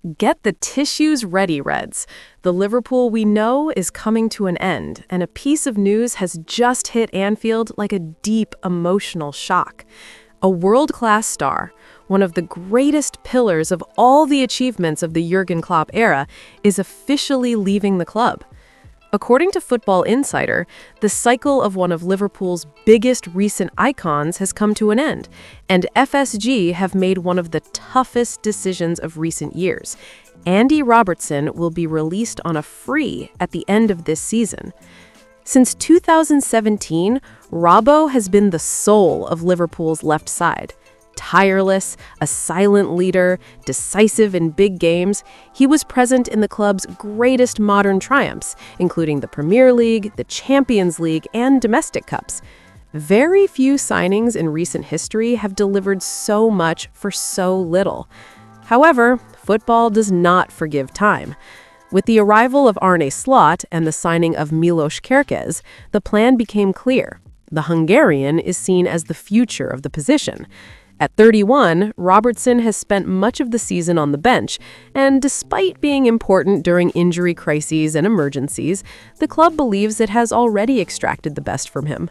Get the tissues ready, Reds. The Liverpool we know is coming to an end, and a piece of news has just hit Anfield like a deep emotional shock. A world-class star, one of the greatest pillars of all the achievements of the Jürgen Klopp era, is officially leaving the club. According to Football Insider, the cycle of one of Liverpool's biggest recent icons has come to an end, and FSG have made one of the toughest decisions of recent years. Andy Robertson will be released on a free at the end of this season. Since 2017, Robbo has been the soul of Liverpool's left side. Tireless, a silent leader, decisive in big games, he was present in the club's greatest modern triumphs, including the Premier League, the Champions League, and domestic cups. Very few signings in recent history have delivered so much for so little. However, football does not forgive time. With the arrival of Arne and the signing of Milos Kerkez, the plan became clear. The Hungarian is seen as the future of the position. At 31, Robertson has spent much of the season on the bench, and despite being important during injury crises and emergencies, the club believes it has already extracted the best from him.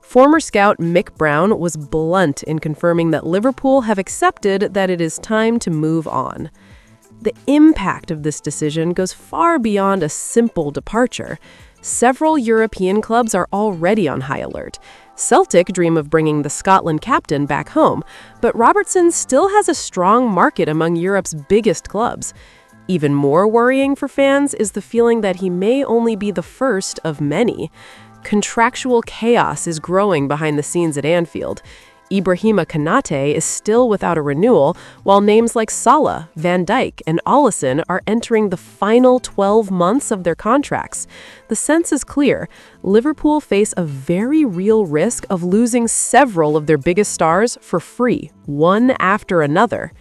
Former scout Mick Brown was blunt in confirming that Liverpool have accepted that it is time to move on. The impact of this decision goes far beyond a simple departure. Several European clubs are already on high alert. Celtic dream of bringing the Scotland captain back home, but Robertson still has a strong market among Europe's biggest clubs. Even more worrying for fans is the feeling that he may only be the first of many. Contractual chaos is growing behind the scenes at Anfield. Ibrahima Konate is still without a renewal, while names like Salah, Van Dijk, and Alisson are entering the final 12 months of their contracts. The sense is clear. Liverpool face a very real risk of losing several of their biggest stars for free, one after another.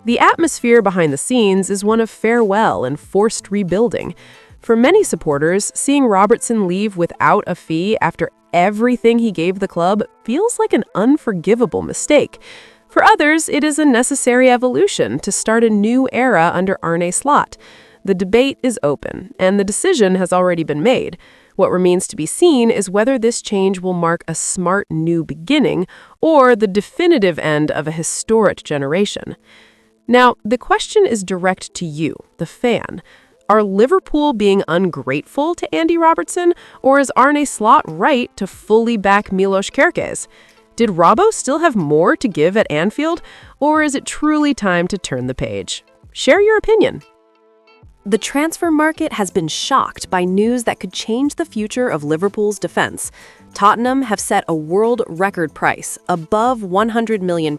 The atmosphere behind the scenes is one of farewell and forced rebuilding. For many supporters, seeing Robertson leave without a fee after everything he gave the club feels like an unforgivable mistake. For others, it is a necessary evolution to start a new era under Arne Slot. The debate is open, and the decision has already been made. What remains to be seen is whether this change will mark a smart new beginning or the definitive end of a historic generation. Now, the question is direct to you, the fan. Are Liverpool being ungrateful to Andy Robertson, or is Arne Slot right to fully back Milos Kerkez? Did Robbo still have more to give at Anfield, or is it truly time to turn the page? Share your opinion. The transfer market has been shocked by news that could change the future of Liverpool's defense. Tottenham have set a world record price, above £100 million,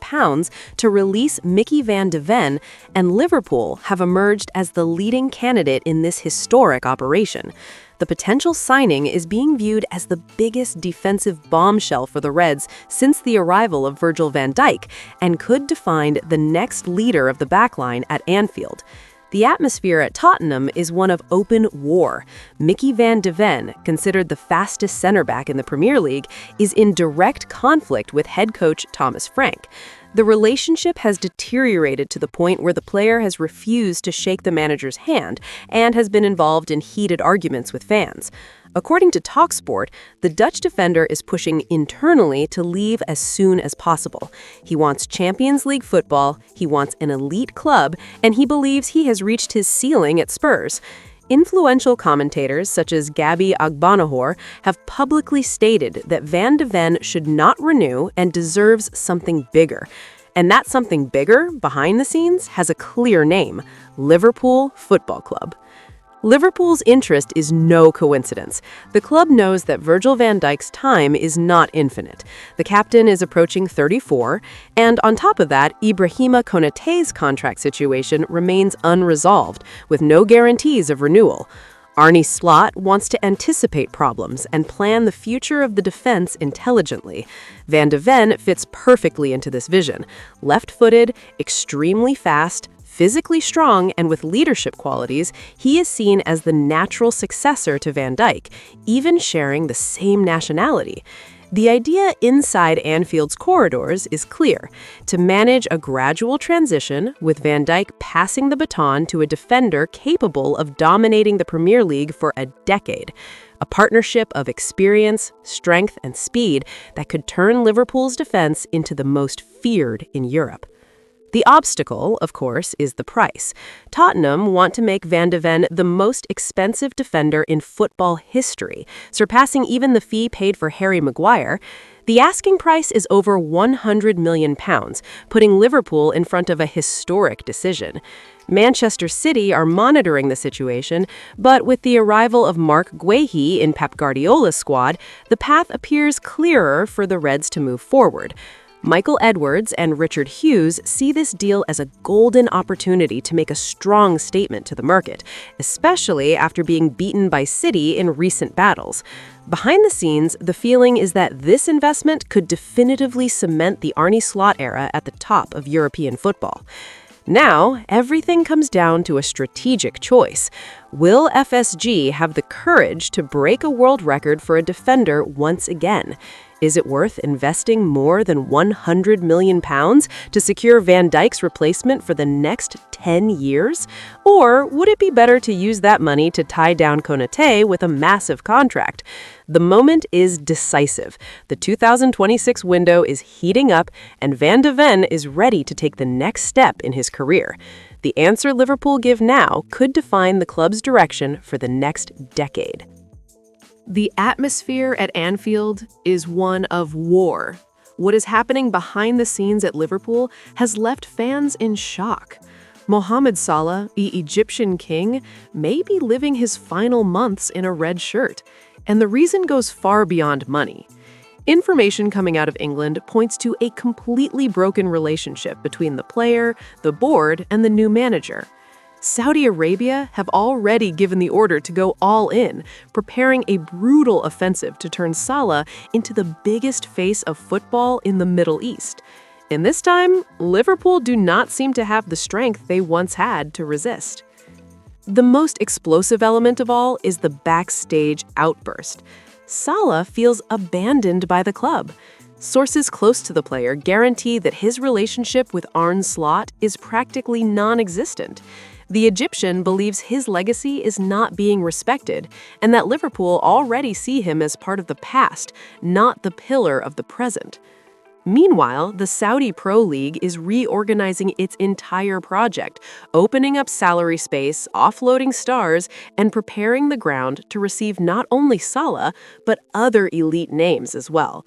to release Micky van de Ven, and Liverpool have emerged as the leading candidate in this historic operation. The potential signing is being viewed as the biggest defensive bombshell for the Reds since the arrival of Virgil van Dijk, and could define the next leader of the backline at Anfield. The atmosphere at Tottenham is one of open war. Micky van de Ven, considered the fastest center back in the Premier League, is in direct conflict with head coach Thomas Frank. The relationship has deteriorated to the point where the player has refused to shake the manager's hand and has been involved in heated arguments with fans. According to TalkSport, the Dutch defender is pushing internally to leave as soon as possible. He wants Champions League football, he wants an elite club, and he believes he has reached his ceiling at Spurs. Influential commentators such as Gabby Agbonahor have publicly stated that Van de Ven should not renew and deserves something bigger. And that something bigger, behind the scenes, has a clear name: Liverpool Football Club. Liverpool's interest is no coincidence. The club knows that Virgil van Dijk's time is not infinite. The captain is approaching 34, and on top of that, Ibrahima Konate's contract situation remains unresolved, with no guarantees of renewal. Arne Slot wants to anticipate problems and plan the future of the defense intelligently. Van de Ven fits perfectly into this vision. Left-footed, extremely fast, physically strong, and with leadership qualities, he is seen as the natural successor to Van Dijk, even sharing the same nationality. The idea inside Anfield's corridors is clear: to manage a gradual transition with Van Dijk passing the baton to a defender capable of dominating the Premier League for a decade. A partnership of experience, strength, and speed that could turn Liverpool's defense into the most feared in Europe. The obstacle, of course, is the price. Tottenham want to make Van de Ven the most expensive defender in football history, surpassing even the fee paid for Harry Maguire. The asking price is over £100 million, putting Liverpool in front of a historic decision. Manchester City are monitoring the situation, but with the arrival of Mark Guehi in Pep Guardiola's squad, the path appears clearer for the Reds to move forward. Michael Edwards and Richard Hughes see this deal as a golden opportunity to make a strong statement to the market, especially after being beaten by City in recent battles. Behind the scenes, the feeling is that this investment could definitively cement the Arne Slot era at the top of European football. Now, everything comes down to a strategic choice. Will FSG have the courage to break a world record for a defender once again? Is it worth investing more than £100 million to secure Van Dijk's replacement for the next 10 years? Or would it be better to use that money to tie down Konate with a massive contract? The moment is decisive. The 2026 window is heating up, and Van de Ven is ready to take the next step in his career. The answer Liverpool give now could define the club's direction for the next decade. The atmosphere at Anfield is one of war. What is happening behind the scenes at Liverpool has left fans in shock. Mohamed Salah, the Egyptian king, may be living his final months in a red shirt, and the reason goes far beyond money. Information coming out of England points to a completely broken relationship between the player, the board, and the new manager. Saudi Arabia have already given the order to go all in, preparing a brutal offensive to turn Salah into the biggest face of football in the Middle East. And this time, Liverpool do not seem to have the strength they once had to resist. The most explosive element of all is the backstage outburst. Salah feels abandoned by the club. Sources close to the player guarantee that his relationship with Arne Slot is practically non-existent. The Egyptian believes his legacy is not being respected, and that Liverpool already see him as part of the past, not the pillar of the present. Meanwhile, the Saudi Pro League is reorganizing its entire project, opening up salary space, offloading stars, and preparing the ground to receive not only Salah, but other elite names as well.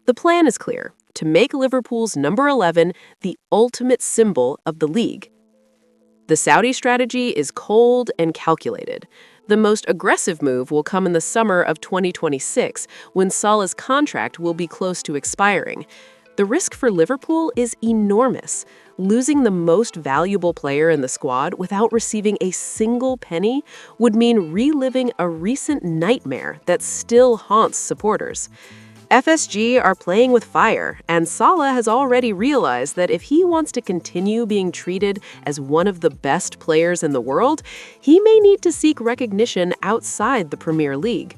The plan is clear: to make Liverpool's number 11 the ultimate symbol of the league. The Saudi strategy is cold and calculated. The most aggressive move will come in the summer of 2026, when Salah's contract will be close to expiring. The risk for Liverpool is enormous. Losing the most valuable player in the squad without receiving a single penny would mean reliving a recent nightmare that still haunts supporters. FSG are playing with fire, and Salah has already realized that if he wants to continue being treated as one of the best players in the world, he may need to seek recognition outside the Premier League.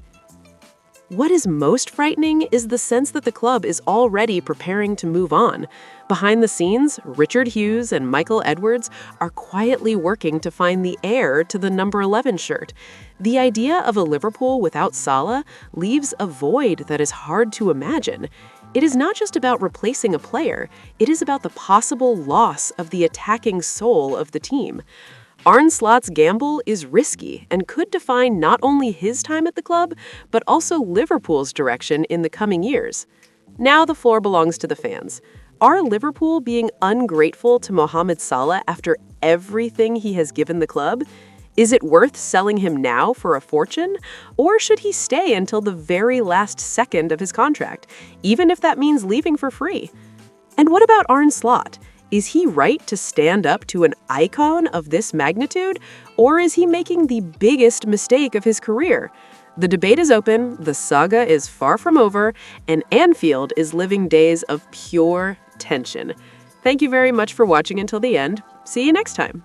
What is most frightening is the sense that the club is already preparing to move on. Behind the scenes, Richard Hughes and Michael Edwards are quietly working to find the heir to the number 11 shirt. The idea of a Liverpool without Salah leaves a void that is hard to imagine. It is not just about replacing a player, it is about the possible loss of the attacking soul of the team. Arne Slot's gamble is risky and could define not only his time at the club, but also Liverpool's direction in the coming years. Now the floor belongs to the fans. Are Liverpool being ungrateful to Mohamed Salah after everything he has given the club? Is it worth selling him now for a fortune? Or should he stay until the very last second of his contract, even if that means leaving for free? And what about Arne Slot? Is he right to stand up to an icon of this magnitude, or is he making the biggest mistake of his career? The debate is open, the saga is far from over, and Anfield is living days of pure tension. Thank you very much for watching until the end. See you next time.